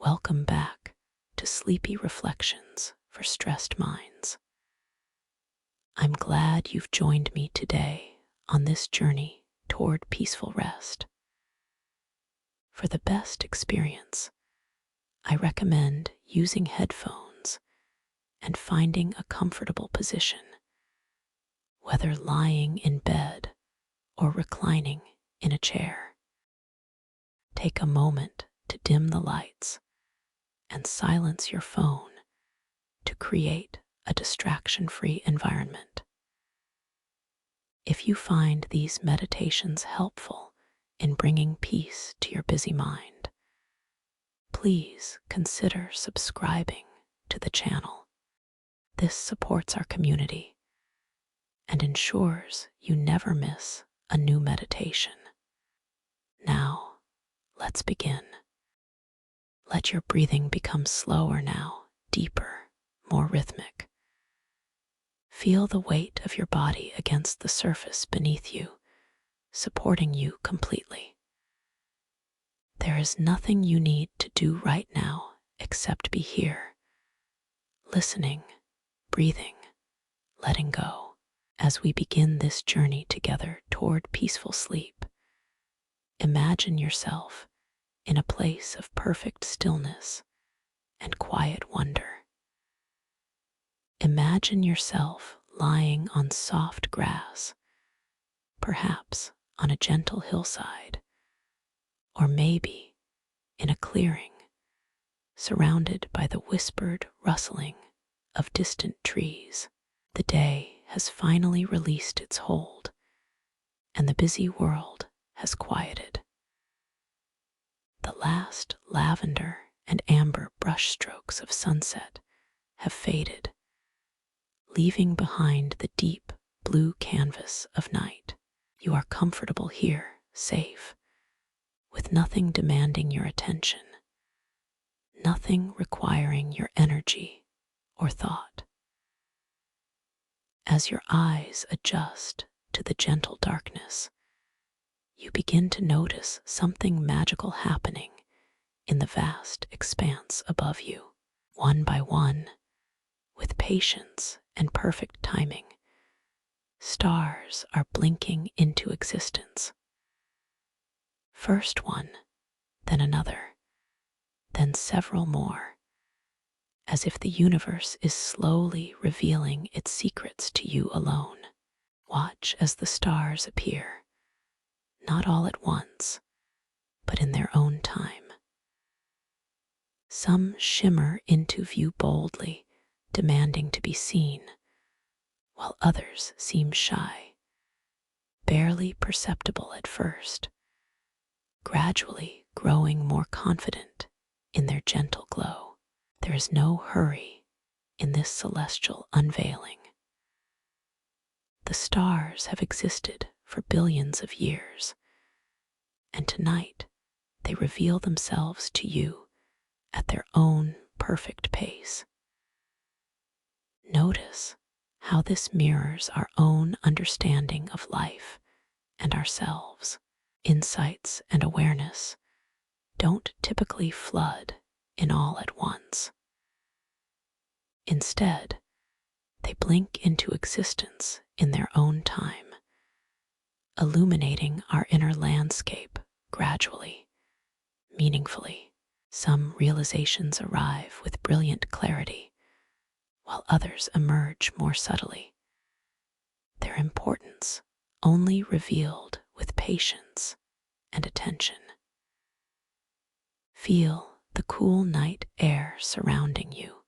Welcome back to Sleepy Reflections for Stressed Minds. I'm glad you've joined me today on this journey toward peaceful rest. For the best experience, I recommend using headphones and finding a comfortable position, whether lying in bed or reclining in a chair. Take a moment to dim the lights and silence your phone to create a distraction-free environment. If you find these meditations helpful in bringing peace to your busy mind, please consider subscribing to the channel. This supports our community and ensures you never miss a new meditation. Now, let's begin. Let your breathing become slower now, deeper, more rhythmic. Feel the weight of your body against the surface beneath you, supporting you completely. There is nothing you need to do right now except be here, listening, breathing, letting go. As we begin this journey together toward peaceful sleep, imagine yourself in a place of perfect stillness and quiet wonder. Imagine yourself lying on soft grass, perhaps on a gentle hillside, or maybe in a clearing, surrounded by the whispered rustling of distant trees. The day has finally released its hold, and the busy world has quieted. The last lavender and amber brushstrokes of sunset have faded, leaving behind the deep blue canvas of night. You are comfortable here, safe, with nothing demanding your attention, nothing requiring your energy or thought. As your eyes adjust to the gentle darkness, you begin to notice something magical happening in the vast expanse above you. One by one, with patience and perfect timing, stars are blinking into existence. First one, then another, then several more, as if the universe is slowly revealing its secrets to you alone. Watch as the stars appear, not all at once, but in their own time. Some shimmer into view boldly, demanding to be seen, while others seem shy, barely perceptible at first, gradually growing more confident in their gentle glow. There is no hurry in this celestial unveiling. The stars have existed for billions of years, and tonight they reveal themselves to you at their own perfect pace. Notice how this mirrors our own understanding of life and ourselves. Insights and awareness don't typically flood in all at once. Instead, they blink into existence in their own time, illuminating our inner landscape gradually, meaningfully. Some realizations arrive with brilliant clarity, while others emerge more subtly, their importance only revealed with patience and attention. Feel the cool night air surrounding you,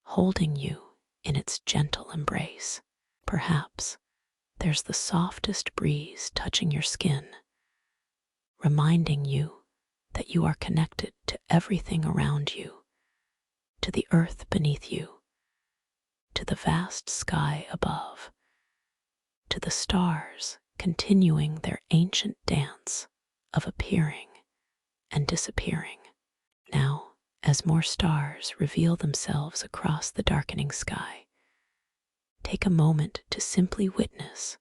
holding you in its gentle embrace. Perhaps there's the softest breeze touching your skin, reminding you that you are connected to everything around you, to the earth beneath you, to the vast sky above, to the stars continuing their ancient dance of appearing and disappearing. Now, as more stars reveal themselves across the darkening sky, take a moment to simply witness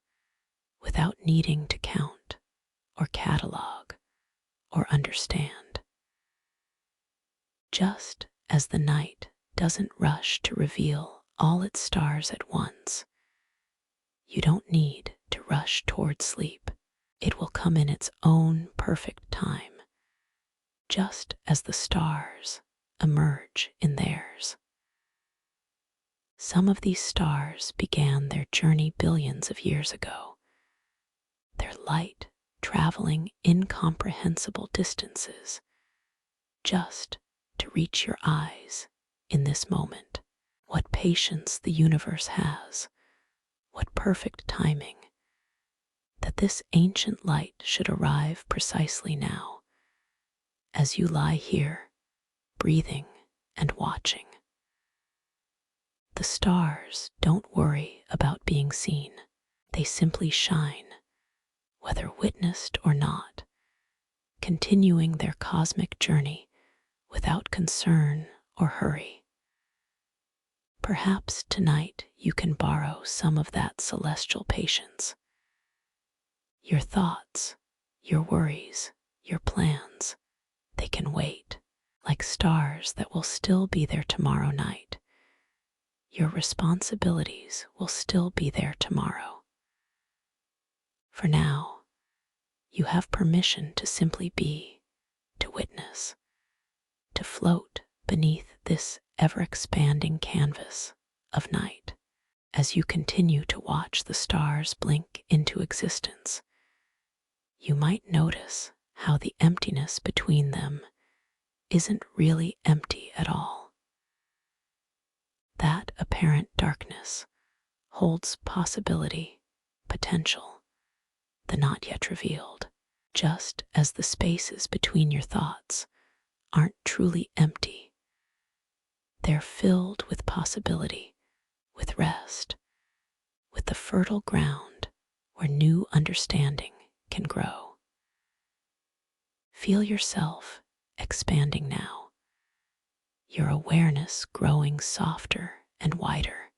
without needing to count or catalog or understand. Just as the night doesn't rush to reveal all its stars at once, you don't need to rush toward sleep. It will come in its own perfect time, just as the stars emerge in theirs. Some of these stars began their journey billions of years ago, their light traveling incomprehensible distances just to reach your eyes in this moment. What patience the universe has, what perfect timing, that this ancient light should arrive precisely now, as you lie here, breathing and watching. The stars don't worry about being seen. They simply shine, whether witnessed or not, continuing their cosmic journey without concern or hurry. Perhaps tonight you can borrow some of that celestial patience. Your thoughts, your worries, your plans, they can wait, like stars that will still be there tomorrow night. Your responsibilities will still be there tomorrow. For now, you have permission to simply be, to witness, to float beneath this ever-expanding canvas of night. As you continue to watch the stars blink into existence, you might notice how the emptiness between them isn't really empty at all. That apparent darkness holds possibility, potential, the not yet revealed, just as the spaces between your thoughts aren't truly empty. They're filled with possibility, with rest, with the fertile ground where new understanding can grow. Feel yourself expanding now, your awareness growing softer and wider,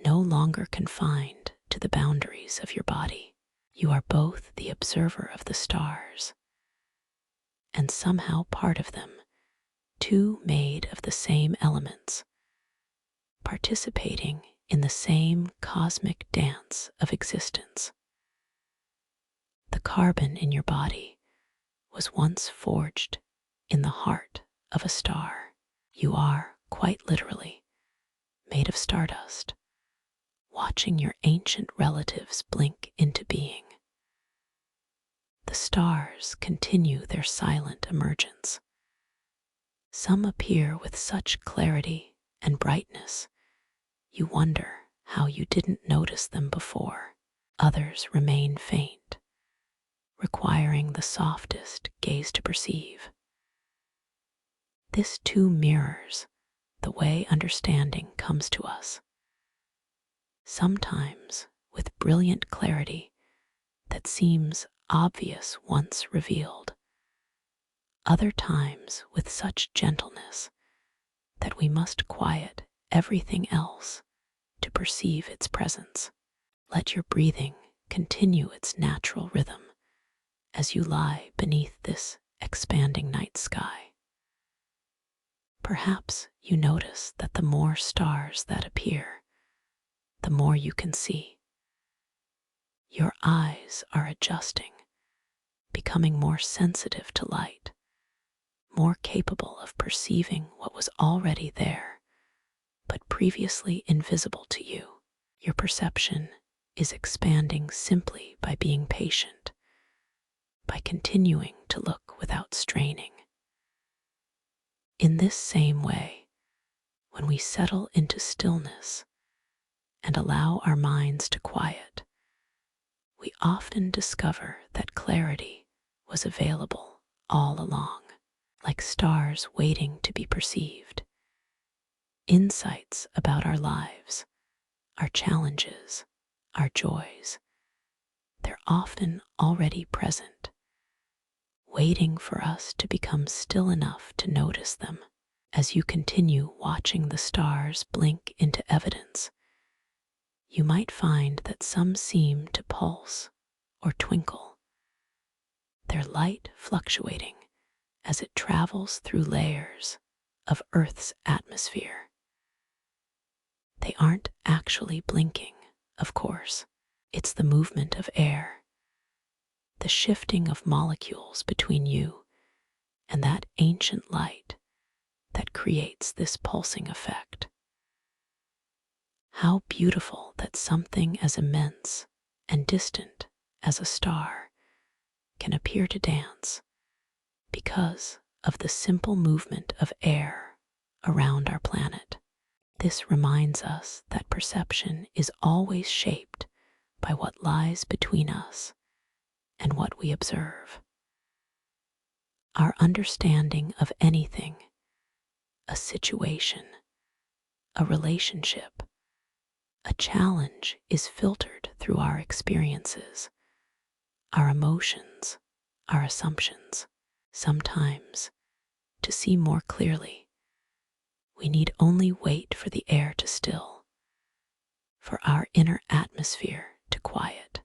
no longer confined to the boundaries of your body. You are both the observer of the stars and somehow part of them, two made of the same elements, participating in the same cosmic dance of existence. The carbon in your body was once forged in the heart of a star. You are, quite literally, made of stardust, watching your ancient relatives blink into being. The stars continue their silent emergence. Some appear with such clarity and brightness, you wonder how you didn't notice them before. Others remain faint, requiring the softest gaze to perceive. This too mirrors the way understanding comes to us, sometimes with brilliant clarity that seems obvious once revealed, other times with such gentleness that we must quiet everything else to perceive its presence. Let your breathing continue its natural rhythm as you lie beneath this expanding night sky. Perhaps you notice that the more stars that appear, the more you can see. Your eyes are adjusting, becoming more sensitive to light, more capable of perceiving what was already there, but previously invisible to you. Your perception is expanding simply by being patient, by continuing to look without straining. In this same way, when we settle into stillness and allow our minds to quiet, we often discover that clarity was available all along, like stars waiting to be perceived. Insights about our lives, our challenges, our joys, they're often already present, waiting for us to become still enough to notice them. As you continue watching the stars blink into evidence, you might find that some seem to pulse or twinkle, their light fluctuating as it travels through layers of Earth's atmosphere. They aren't actually blinking, of course. It's the movement of air, the shifting of molecules between you and that ancient light that creates this pulsing effect. How beautiful that something as immense and distant as a star can appear to dance because of the simple movement of air around our planet. This reminds us that perception is always shaped by what lies between us and what we observe. Our understanding of anything, a situation, a relationship, a challenge is filtered through our experiences, our emotions, our assumptions. Sometimes, to see more clearly, we need only wait for the air to still, for our inner atmosphere to quiet.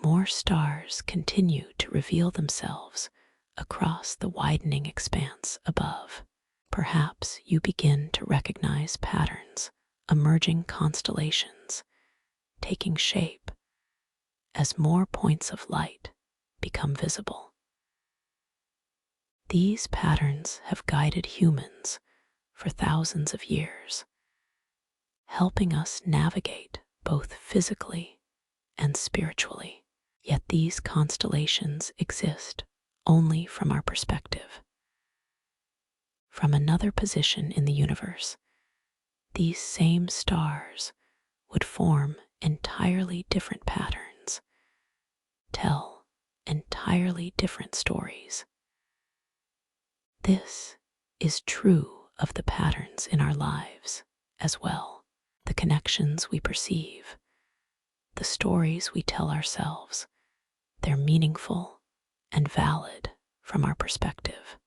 More stars continue to reveal themselves across the widening expanse above. Perhaps you begin to recognize patterns, emerging constellations, taking shape as more points of light become visible. These patterns have guided humans for thousands of years, helping us navigate both physically and spiritually. Yet these constellations exist only from our perspective. From another position in the universe, these same stars would form entirely different patterns, tell entirely different stories. This is true of the patterns in our lives as well, the connections we perceive, the stories we tell ourselves. They're meaningful and valid from our perspective.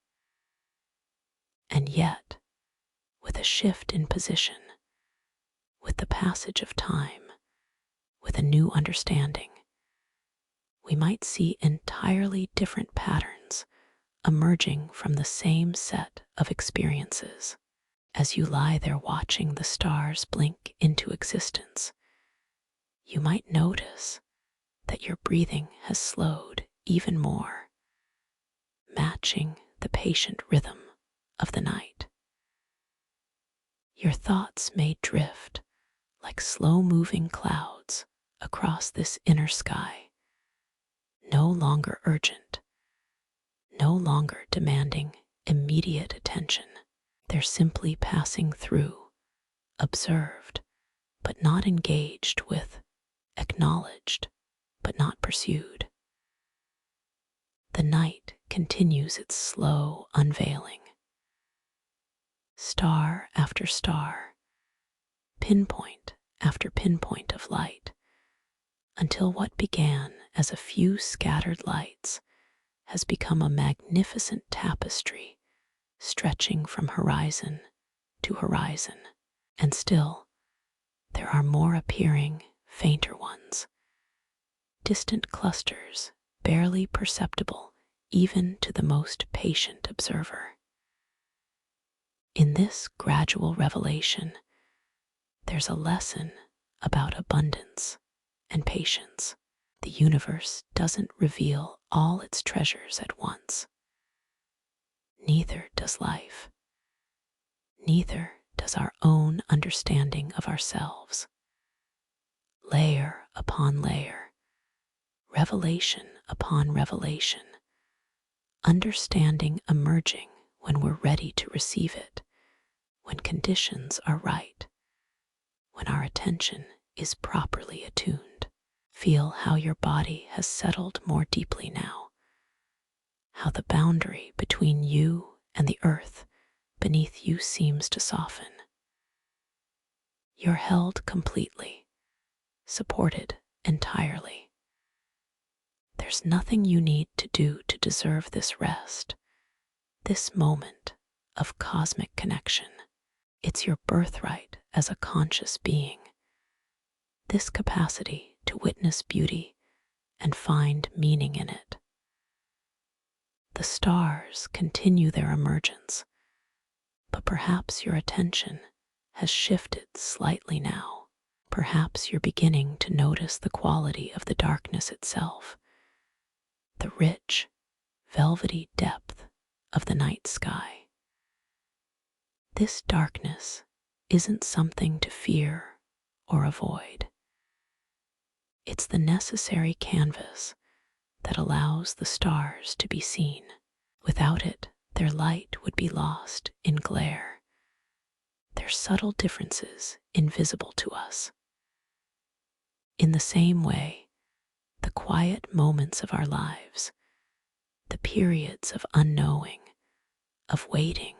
And yet, with a shift in position, with the passage of time, with a new understanding, we might see entirely different patterns emerging from the same set of experiences. As you lie there watching the stars blink into existence, you might notice that your breathing has slowed even more, matching the patient rhythm of the night. Your thoughts may drift like slow-moving clouds across this inner sky, no longer urgent, no longer demanding immediate attention. They're simply passing through, observed, but not engaged with, acknowledged, but not pursued. The night continues its slow unveiling. Star after star, pinpoint after pinpoint of light, until what began as a few scattered lights has become a magnificent tapestry stretching from horizon to horizon. And still, there are more appearing, fainter ones, distant clusters barely perceptible even to the most patient observer. In this gradual revelation, there's a lesson about abundance and patience. The universe doesn't reveal all its treasures at once. Neither does life. Neither does our own understanding of ourselves. Layer upon layer, revelation upon revelation, understanding emerging when we're ready to receive it, when conditions are right, when our attention is properly attuned. Feel how your body has settled more deeply now, how the boundary between you and the earth beneath you seems to soften. You're held completely, supported entirely. There's nothing you need to do to deserve this rest, this moment of cosmic connection. It's your birthright as a conscious being, this capacity to witness beauty and find meaning in it. The stars continue their emergence, but perhaps your attention has shifted slightly now. Perhaps you're beginning to notice the quality of the darkness itself, the rich, velvety depth of the night sky. This darkness isn't something to fear or avoid. It's the necessary canvas that allows the stars to be seen. Without it, their light would be lost in glare, their subtle differences invisible to us. In the same way, the quiet moments of our lives, the periods of unknowing, of waiting,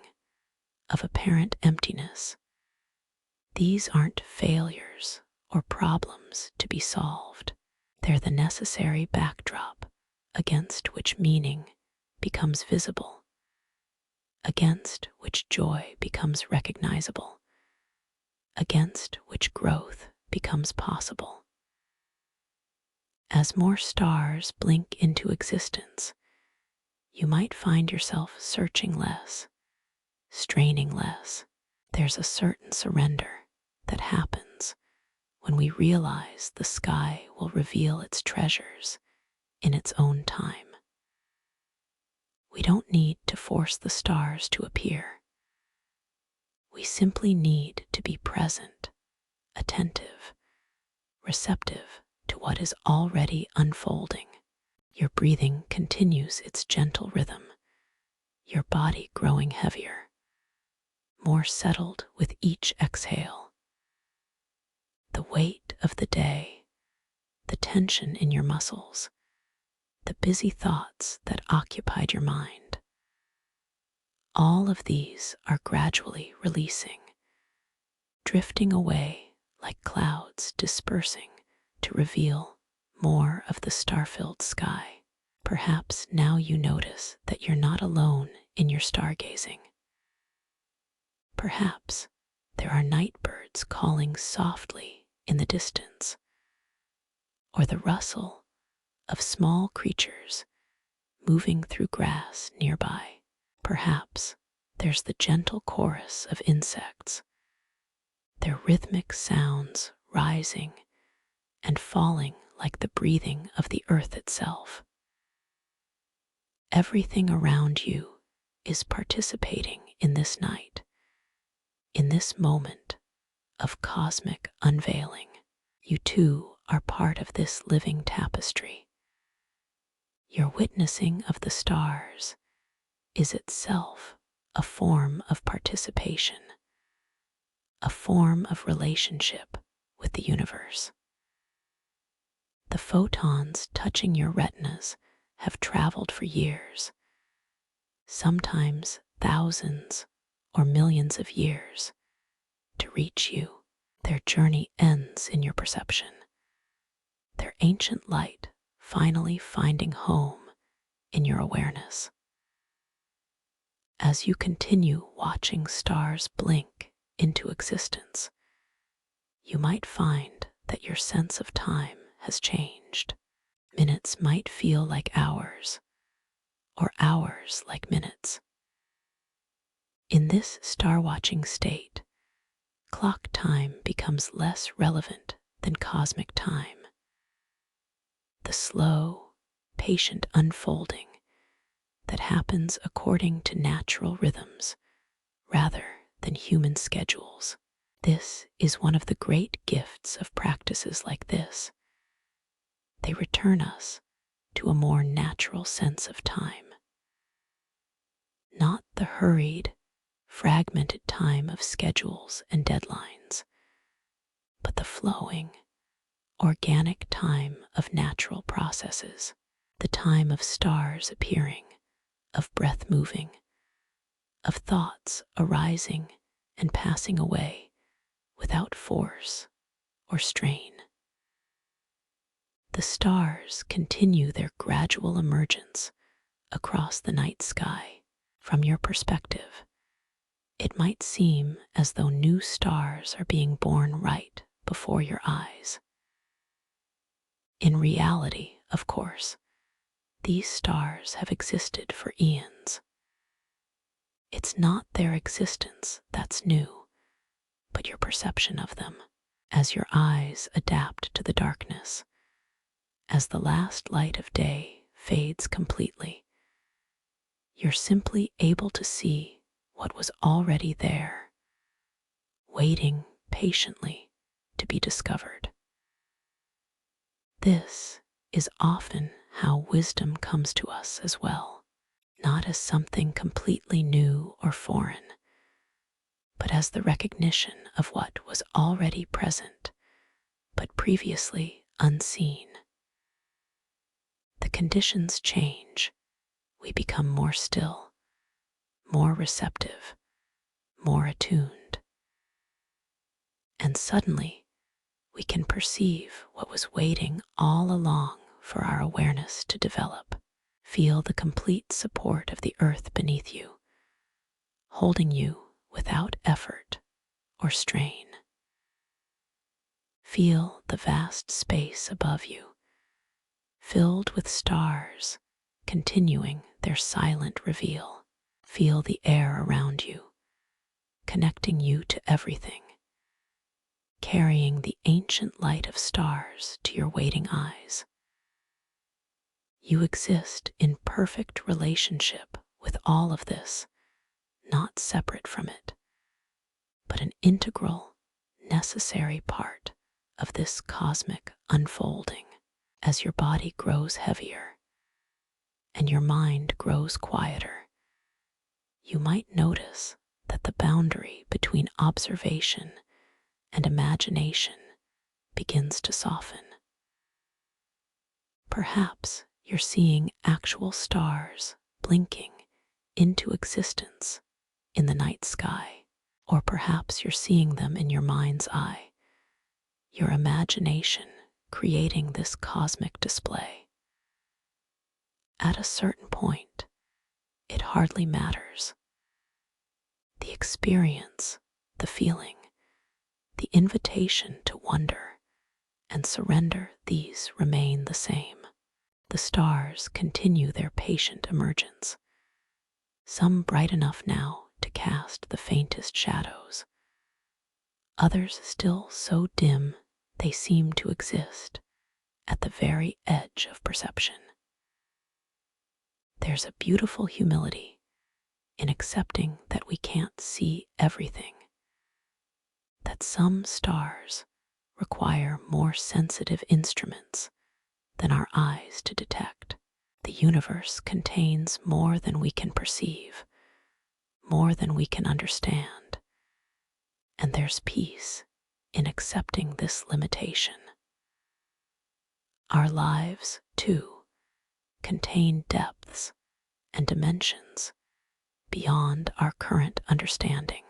of apparent emptiness, these aren't failures or problems to be solved. They're the necessary backdrop against which meaning becomes visible, against which joy becomes recognizable, against which growth becomes possible. As more stars blink into existence, you might find yourself searching less, straining less. There's a certain surrender that happens when we realize the sky will reveal its treasures in its own time. We don't need to force the stars to appear. We simply need to be present, attentive, receptive to what is already unfolding. Your breathing continues its gentle rhythm, your body growing heavier, more settled with each exhale. The weight of the day, the tension in your muscles, the busy thoughts that occupied your mind, all of these are gradually releasing, drifting away like clouds dispersing to reveal more of the star-filled sky. Perhaps now you notice that you're not alone in your stargazing. Perhaps there are night birds calling softly in the distance, or the rustle of small creatures moving through grass nearby. Perhaps there's the gentle chorus of insects, their rhythmic sounds rising and falling like the breathing of the earth itself. Everything around you is participating in this night, in this moment of cosmic unveiling. You too are part of this living tapestry. Your witnessing of the stars is itself a form of participation, a form of relationship with the universe. The photons touching your retinas have traveled for years, sometimes thousands or millions of years, to reach you. Their journey ends in your perception, their ancient light finally finding home in your awareness. As you continue watching stars blink into existence, you might find that your sense of time has changed. Minutes might feel like hours, or hours like minutes. In this star-watching state, clock time becomes less relevant than cosmic time. The slow, patient unfolding that happens according to natural rhythms rather than human schedules. This is one of the great gifts of practices like this. They return us to a more natural sense of time. Not the hurried, fragmented time of schedules and deadlines, but the flowing, organic time of natural processes, the time of stars appearing, of breath moving, of thoughts arising and passing away without force or strain. The stars continue their gradual emergence across the night sky. From your perspective, it might seem as though new stars are being born right before your eyes. In reality, of course, these stars have existed for eons. It's not their existence that's new, but your perception of them. As your eyes adapt to the darkness, as the last light of day fades completely, you're simply able to see what was already there, waiting patiently to be discovered. This is often how wisdom comes to us as well, not as something completely new or foreign, but as the recognition of what was already present, but previously unseen. The conditions change. We become more still, more receptive, more attuned. And suddenly, we can perceive what was waiting all along for our awareness to develop. Feel the complete support of the earth beneath you, holding you without effort or strain. Feel the vast space above you, filled with stars, continuing their silent reveal. Feel the air around you, connecting you to everything, carrying the ancient light of stars to your waiting eyes. You exist in perfect relationship with all of this, not separate from it, but an integral, necessary part of this cosmic unfolding. As your body grows heavier and your mind grows quieter, you might notice that the boundary between observation and imagination begins to soften. Perhaps you're seeing actual stars blinking into existence in the night sky, or perhaps you're seeing them in your mind's eye, your imagination creating this cosmic display. At a certain point, it hardly matters. The experience, the feeling, the invitation to wonder and surrender, these remain the same. The stars continue their patient emergence, some bright enough now to cast the faintest shadows, others still so dim they seem to exist at the very edge of perception. There's a beautiful humility in accepting that we can't see everything, that some stars require more sensitive instruments than our eyes to detect. The universe contains more than we can perceive, more than we can understand, and there's peace in accepting this limitation. Our lives, too, contain depths and dimensions beyond our current understanding.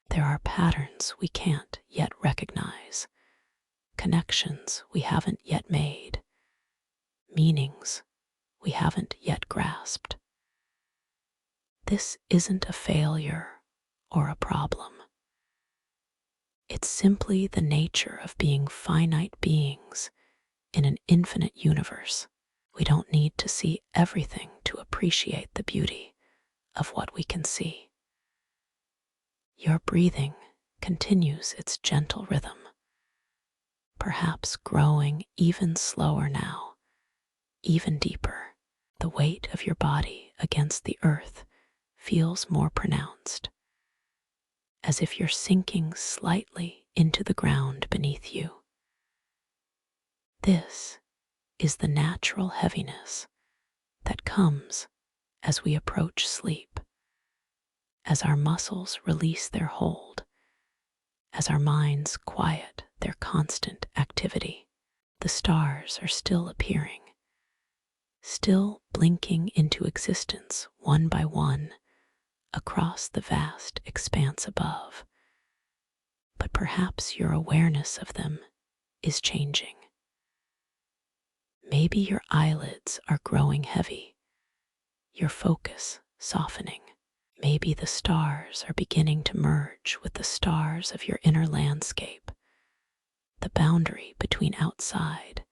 There are patterns we can't yet recognize, connections we haven't yet made, meanings we haven't yet grasped. This isn't a failure or a problem. It's simply the nature of being finite beings in an infinite universe. We don't need to see everything to appreciate the beauty of what we can see. Your breathing continues its gentle rhythm, perhaps growing even slower now, even deeper. The weight of your body against the earth feels more pronounced, as if you're sinking slightly into the ground beneath you. This is the natural heaviness that comes as we approach sleep, as our muscles release their hold, as our minds quiet their constant activity. The stars are still appearing, still blinking into existence one by one across the vast expanse above. But perhaps your awareness of them is changing. Maybe your eyelids are growing heavy, your focus softening. Maybe the stars are beginning to merge with the stars of your inner landscape, the boundary between outside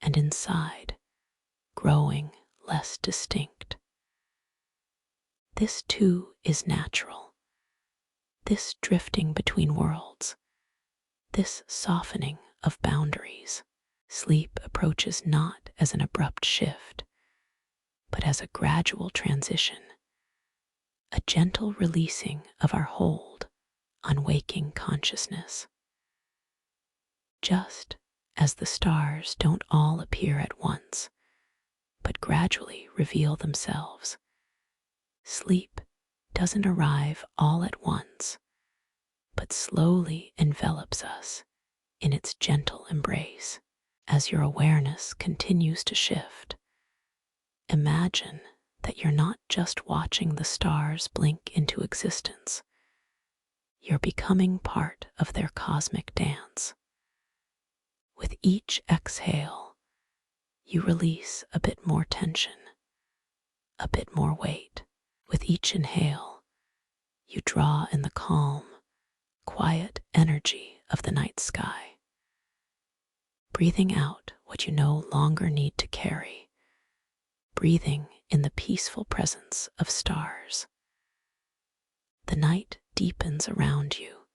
and inside growing less distinct. This too is natural. This drifting between worlds, this softening of boundaries. Sleep approaches not as an abrupt shift, but as a gradual transition, a gentle releasing of our hold on waking consciousness. Just as the stars don't all appear at once, but gradually reveal themselves, sleep doesn't arrive all at once, but slowly envelops us in its gentle embrace. As your awareness continues to shift, imagine that you're not just watching the stars blink into existence. You're becoming part of their cosmic dance. With each exhale, you release a bit more tension, a bit more weight. With each inhale, you draw in the calm, quiet energy of the night sky, breathing out what you no longer need to carry, breathing in the peaceful presence of stars. The night deepens around you,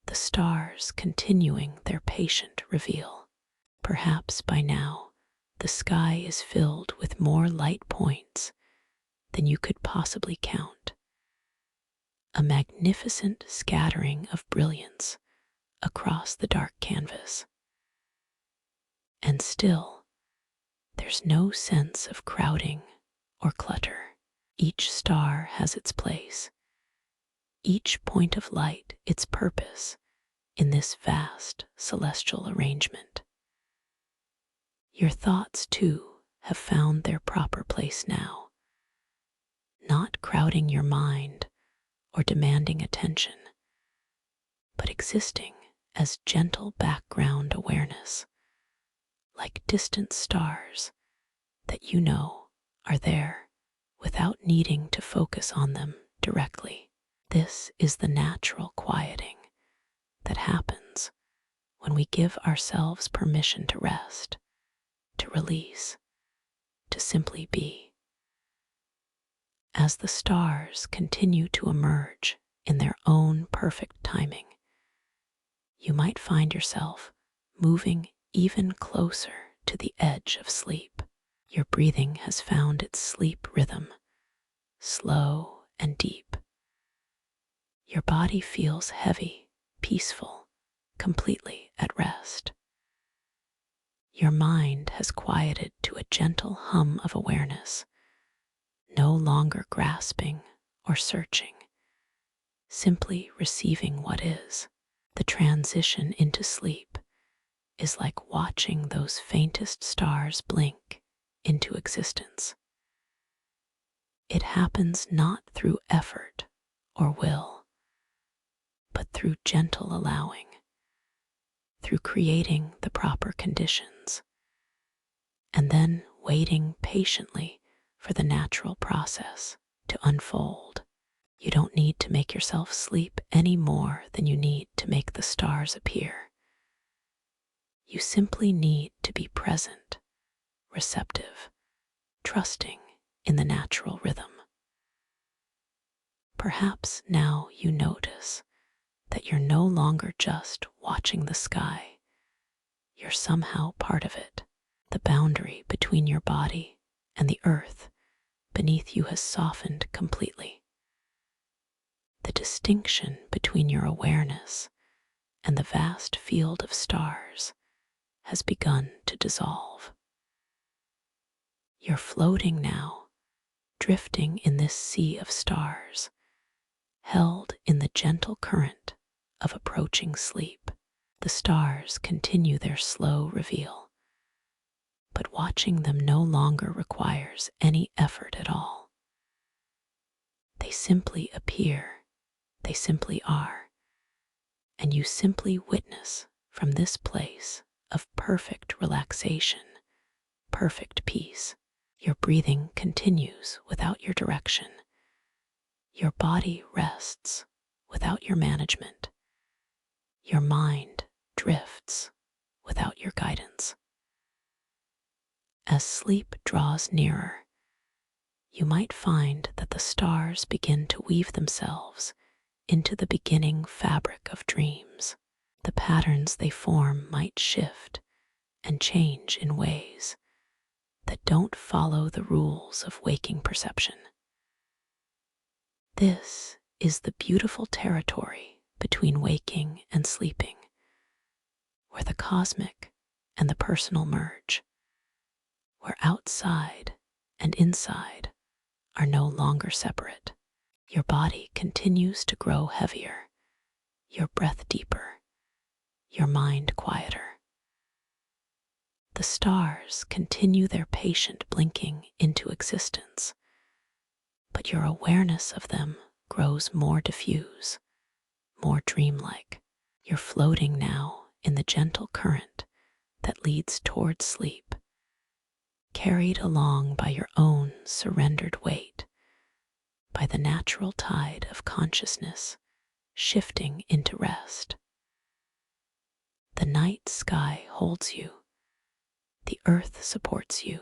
the stars continuing their patient reveal. Perhaps by now, the sky is filled with more light points than you could possibly count. A magnificent scattering of brilliance across the dark canvas. And still, there's no sense of crowding or clutter. Each star has its place, each point of light its purpose in this vast celestial arrangement. Your thoughts, too, have found their proper place now, not crowding your mind or demanding attention, but existing as gentle background awareness, like distant stars that you know are there without needing to focus on them directly. This is the natural quieting that happens when we give ourselves permission to rest, to release, to simply be. As the stars continue to emerge in their own perfect timing, you might find yourself moving even closer to the edge of sleep. Your breathing has found its sleep rhythm, slow and deep. Your body feels heavy, peaceful, completely at rest. Your mind has quieted to a gentle hum of awareness, no longer grasping or searching, simply receiving what is. The transition into sleep is like watching those faintest stars blink into existence. It happens not through effort or will, but through gentle allowing, through creating the proper conditions, and then waiting patiently for the natural process to unfold. You don't need to make yourself sleep any more than you need to make the stars appear. You simply need to be present, receptive, trusting in the natural rhythm. Perhaps now you notice that you're no longer just watching the sky. You're somehow part of it. The boundary between your body and the earth beneath you has softened completely. The distinction between your awareness and the vast field of stars has begun to dissolve. You're floating now, drifting in this sea of stars, held in the gentle current of approaching sleep. The stars continue their slow reveal, but watching them no longer requires any effort at all. They simply appear, they simply are, and you simply witness from this place of perfect relaxation, perfect peace. Your breathing continues without your direction. Your body rests without your management. Your mind drifts without your guidance. As sleep draws nearer, you might find that the stars begin to weave themselves into the beginning fabric of dreams. The patterns they form might shift and change in ways that don't follow the rules of waking perception. This is the beautiful territory between waking and sleeping, where the cosmic and the personal merge, where outside and inside are no longer separate. Your body continues to grow heavier, your breath deeper, your mind quieter. The stars continue their patient blinking into existence, but your awareness of them grows more diffuse, more dreamlike. You're floating now in the gentle current that leads towards sleep, carried along by your own surrendered weight, by the natural tide of consciousness shifting into rest. The night sky holds you, the earth supports you,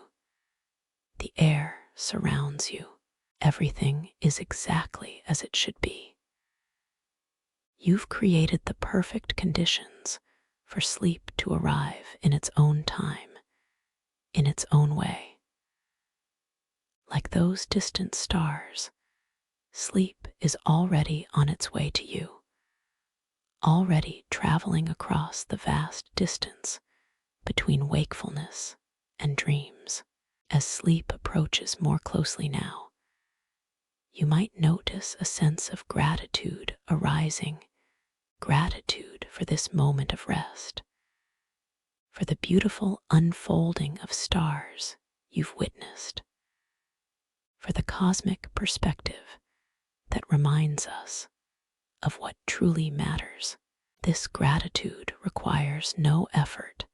the air surrounds you. Everything is exactly as it should be. You've created the perfect conditions for sleep to arrive in its own time, in its own way. Like those distant stars, sleep is already on its way to you, already traveling across the vast distance between wakefulness and dreams. As sleep approaches more closely now, you might notice a sense of gratitude arising, gratitude for this moment of rest, for the beautiful unfolding of stars you've witnessed, for the cosmic perspective that reminds us of what truly matters. This gratitude requires no effort.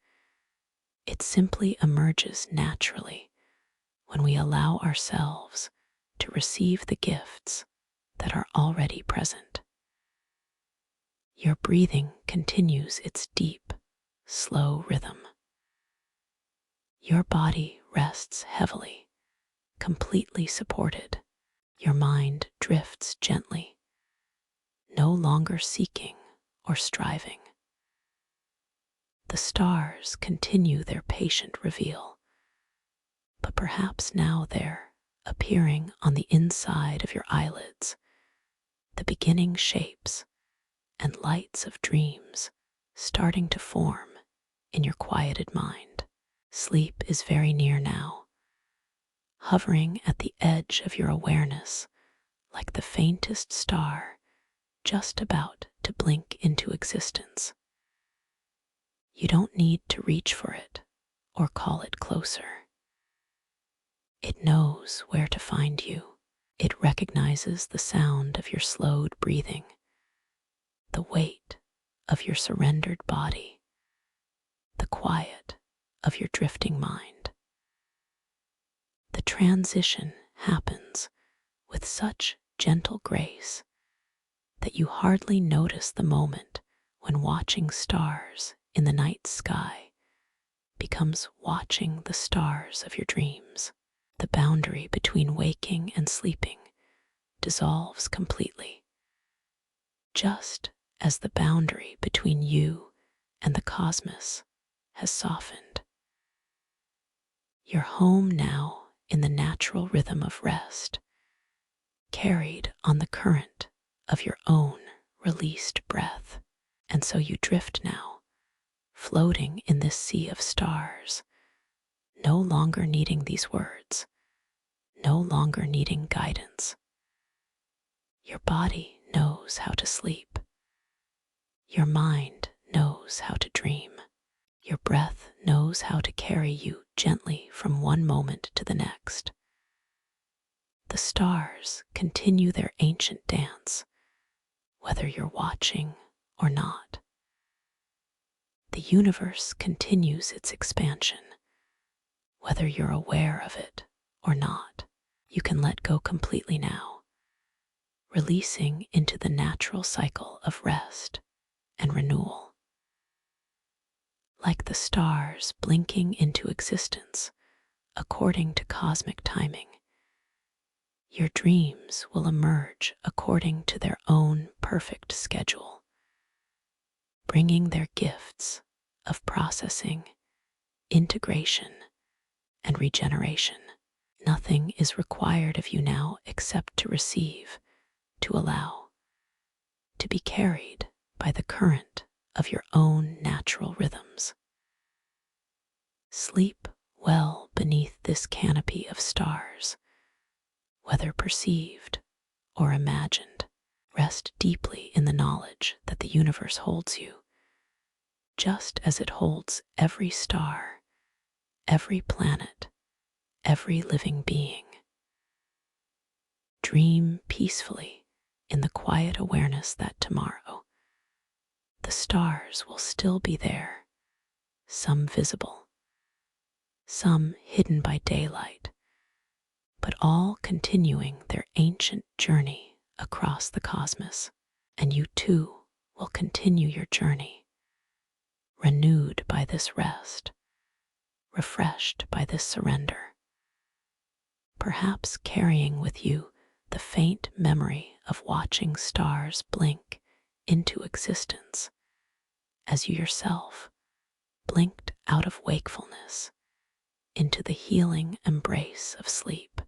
It simply emerges naturally when we allow ourselves to receive the gifts that are already present. Your breathing continues its deep, slow rhythm. Your body rests heavily, completely supported. Your mind drifts gently, no longer seeking or striving. The stars continue their patient reveal, but perhaps now they're appearing on the inside of your eyelids, the beginning shapes and lights of dreams starting to form in your quieted mind. Sleep is very near now, hovering at the edge of your awareness like the faintest star just about to blink into existence. You don't need to reach for it or call it closer. It knows where to find you. It recognizes the sound of your slowed breathing, the weight of your surrendered body, the quiet of your drifting mind. The transition happens with such gentle grace that you hardly notice the moment when watching stars in the night sky becomes watching the stars of your dreams. The boundary between waking and sleeping dissolves completely, just as the boundary between you and the cosmos has softened. You're home now in the natural rhythm of rest, carried on the current of your own released breath. And so you drift now, floating in this sea of stars, no longer needing these words, no longer needing guidance. Your body knows how to sleep. Your mind knows how to dream. Your breath knows how to carry you gently from one moment to the next. The stars continue their ancient dance, whether you're watching or not. The universe continues its expansion, whether you're aware of it or not. You can let go completely now, releasing into the natural cycle of rest and renewal. Like the stars blinking into existence, according to cosmic timing. Your dreams will emerge according to their own perfect schedule, bringing their gifts of processing, integration, and regeneration. Nothing is required of you now except to receive, to allow, to be carried by the current of your own natural rhythms. Sleep well beneath this canopy of stars, whether perceived or imagined. Rest deeply in the knowledge that the universe holds you, just as it holds every star, every planet, every living being. Dream peacefully in the quiet awareness that tomorrow the stars will still be there, some visible, some hidden by daylight, but all continuing their ancient journey across the cosmos. And you too will continue your journey, renewed by this rest, refreshed by this surrender, perhaps carrying with you the faint memory of watching stars blink into existence as you yourself blinked out of wakefulness into the healing embrace of sleep.